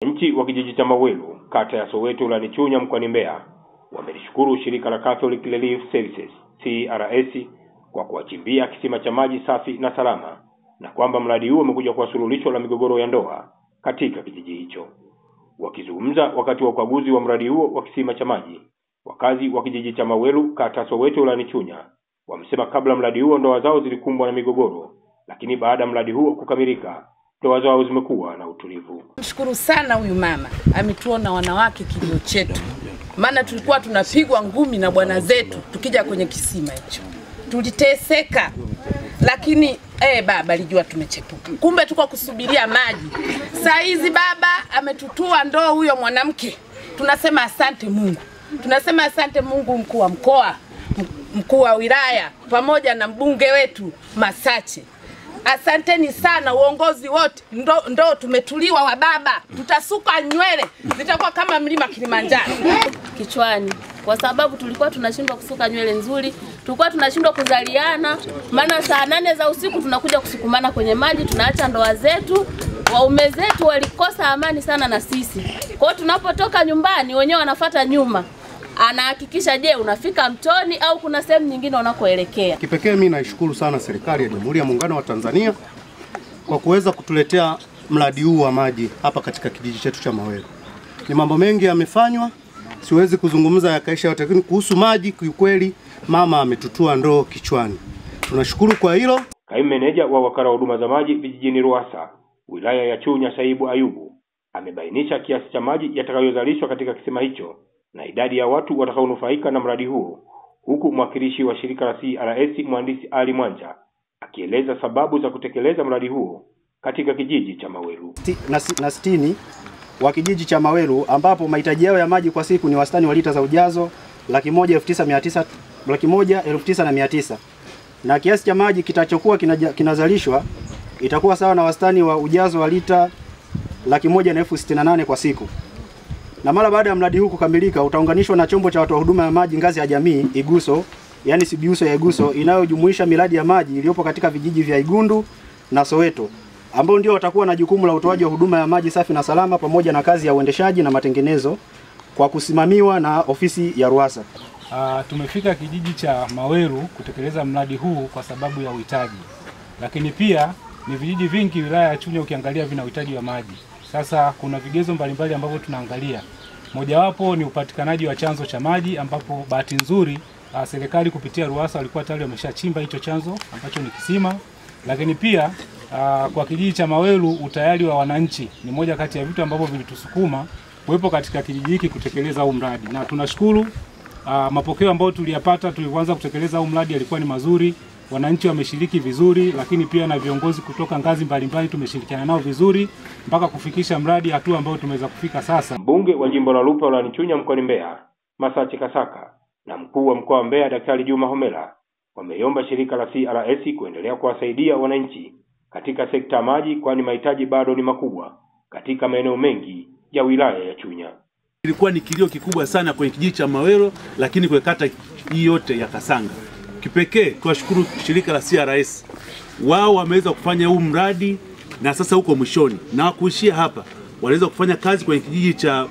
Wananchi wa kijiji cha Mawelu, kata ya Soweto wilayani Chunya mkoani Mbeya, wamelishukuru shirika la Catholic Relief Services CRS kwa kuwachimbia kisima cha maji safi na salama, na kwamba mradi huo umekuja kwa suluhisho la migogoro ya ndoa katika kijiji hicho. Wakizungumza wakati wa ukaguzi wa mradi huo wa kisima cha maji, wakazi wa kijiji cha Mawelu, kata ya Soweto wilayani Chunya, wamesema kabla mradi huo ndoa zao zilikumbwa na migogoro, lakini baada ya mradi huo kukamilika ndoa zao zimekuwa na utulivu. Nashukuru sana huyu mama, ametuona wanawake kilio chetu. Maana tulikuwa tunapigwa ngumi na bwana zetu tukija kwenye kisima hicho. Tuliteseka. Lakini baba alijua tumechepuka. Kumbe tuko kusubiria maji. Saa hizi baba ametutua ndoo huyo mwanamke. Tunasema asante Mungu. Tunasema asante Mungu, mkuu wa mkoa, mkuu wa wilaya pamoja na mbunge wetu Masache. Asanteni sana uongozi wote, ndo tumetuliwa wa baba. Tutasuka nywele zitakuwa kama mlima Kilimanjaro kichwani, kwa sababu tulikuwa tunashindwa kusuka nywele nzuri, tulikuwa tunashindwa kuzaliana. Maana saa 8 za usiku tunakuja kusukumana kwenye maji, tunaacha ndoa zetu. Waume zetu walikosa amani sana na sisi. Kwa hiyo tunapotoka nyumbani wenyewe wanafuata nyuma, anahakikisha je unafika mtoni au kuna sehemu nyingine unakoelekea. Kipekee mimi naishukuru sana serikali ya Jamhuri ya Muungano wa Tanzania kwa kuweza kutuletea mradi huu wa maji hapa katika kijiji chetu cha Mawelu. Ni mambo mengi yamefanywa, siwezi kuzungumza yakaisha yote, lakini kuhusu maji kiukweli mama ametutua ndoo kichwani. Tunashukuru kwa hilo. Kaimu meneja wa wakala wa huduma za maji vijijini Ruasa, wilaya ya Chunya, Saibu Ayubu, amebainisha kiasi cha maji yatakayozalishwa katika kisima hicho na idadi ya watu watakaonufaika na mradi huo, huku mwakilishi wa shirika la CRS mhandisi Ali Mwanja akieleza sababu za kutekeleza mradi huo katika kijiji cha Mawelu. Na 60 wa kijiji cha Mawelu, ambapo mahitaji yao ya maji kwa siku ni wastani wa lita za ujazo 1,900 na kiasi cha maji kitachokuwa kinazalishwa itakuwa sawa na wastani wa ujazo wa lita 168,000 kwa siku. Na mara baada ya mradi huu kukamilika utaunganishwa na chombo cha watoa huduma ya maji ngazi ya jamii Iguso, yani Sibiuso ya Iguso, inayojumuisha miradi ya maji iliyopo katika vijiji vya Igundu na Soweto, ambao ndio watakuwa na jukumu la utoaji wa huduma ya maji safi na salama pamoja na kazi ya uendeshaji na matengenezo kwa kusimamiwa na ofisi ya Ruasa. Tumefika kijiji cha Mawelu kutekeleza mradi huu kwa sababu ya uhitaji. Lakini pia ni vijiji vingi wilaya ya Chunya ukiangalia vina uhitaji wa maji. Sasa kuna vigezo mbalimbali ambavyo tunaangalia. Mojawapo ni upatikanaji wa chanzo cha maji, ambapo bahati nzuri serikali kupitia Ruasa walikuwa tayari wameshachimba hicho chanzo ambacho ni kisima. Lakini pia kwa kijiji cha Mawelu utayari wa wananchi ni moja kati ya vitu ambavyo vilitusukuma kuwepo katika kijiji hiki kutekeleza huu mradi. Na tunashukuru mapokeo ambayo tuliyapata tulipoanza kutekeleza huu mradi yalikuwa ni mazuri. Wananchi wameshiriki vizuri, lakini pia na viongozi kutoka ngazi mbalimbali tumeshirikiana nao vizuri mpaka kufikisha mradi hatua ambayo tumeweza kufika sasa. Mbunge wa jimbo la Lupa wilayani Chunya mkoani Mbeya, Masache Kasaka, na mkuu wa mkoa wa Mbeya Daktari Juma Homera wameomba shirika la CRS kuendelea kuwasaidia wananchi katika sekta ya maji, kwani mahitaji bado ni makubwa katika maeneo mengi ya wilaya ya Chunya. Ilikuwa ni kilio kikubwa sana kwenye kijiji cha Mawelu, lakini kwa kata hii yote ya Kasanga. Kipekee tuwashukuru shirika la CRS. Wao wameweza kufanya huu mradi na sasa huko mwishoni. Na kuishia hapa, waliweza kufanya kazi kwenye kijiji cha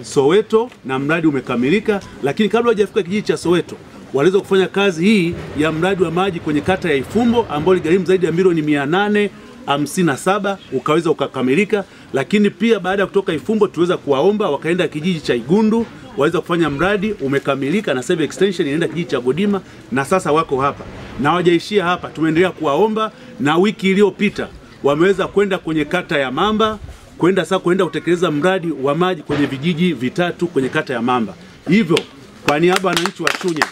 Soweto na mradi umekamilika, lakini kabla hajafika kijiji cha Soweto, waliweza kufanya kazi hii ya mradi wa maji kwenye kata ya Ifumbo ambao iligharimu zaidi ya milioni 857 ukaweza ukakamilika. Lakini pia baada ya kutoka Ifumbo tuweza kuwaomba wakaenda kijiji cha Igundu, waweza kufanya mradi umekamilika na save extension inaenda kijiji cha Godima, na sasa wako hapa. Na hawajaishia hapa, tumeendelea kuwaomba, na wiki iliyopita wameweza kwenda kwenye kata ya Mamba, kwenda kutekeleza mradi wa maji kwenye vijiji vitatu kwenye kata ya Mamba. Hivyo kwa niaba ya wananchi wa Chunya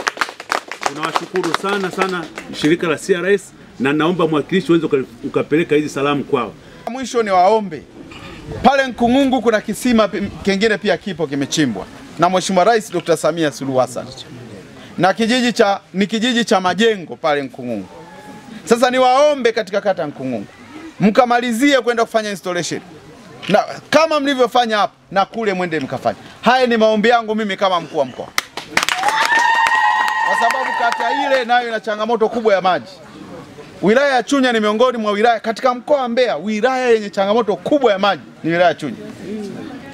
tunawashukuru sana shirika la CRS, na naomba mwakilishi uweze ukapeleka hizi salamu kwao. Mwisho ni waombe, pale Nkungungu kuna kisima kingine pia kipo kimechimbwa na Mheshimiwa Rais Dr. Samia Suluhu Hassan. Na kijiji cha Majengo pale Nkungungu. Sasa ni waombe katika kata Nkungungu mkamalizie kwenda kufanya installation. Na kama mlivyofanya hapa na kule mwende mkafanya. Haya ni maombi yangu mimi kama mkuu wa mkoa. Kwa sababu kata ile nayo ina changamoto kubwa ya maji. Wilaya ya Chunya ni miongoni mwa wilaya katika mkoa wa Mbeya, wilaya yenye changamoto kubwa ya maji ni wilaya ya Chunya.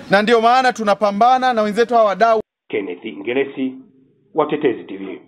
Na ndio maana tunapambana na wenzetu hawa wadau. Kenneth Ngelesi, Watetezi TV.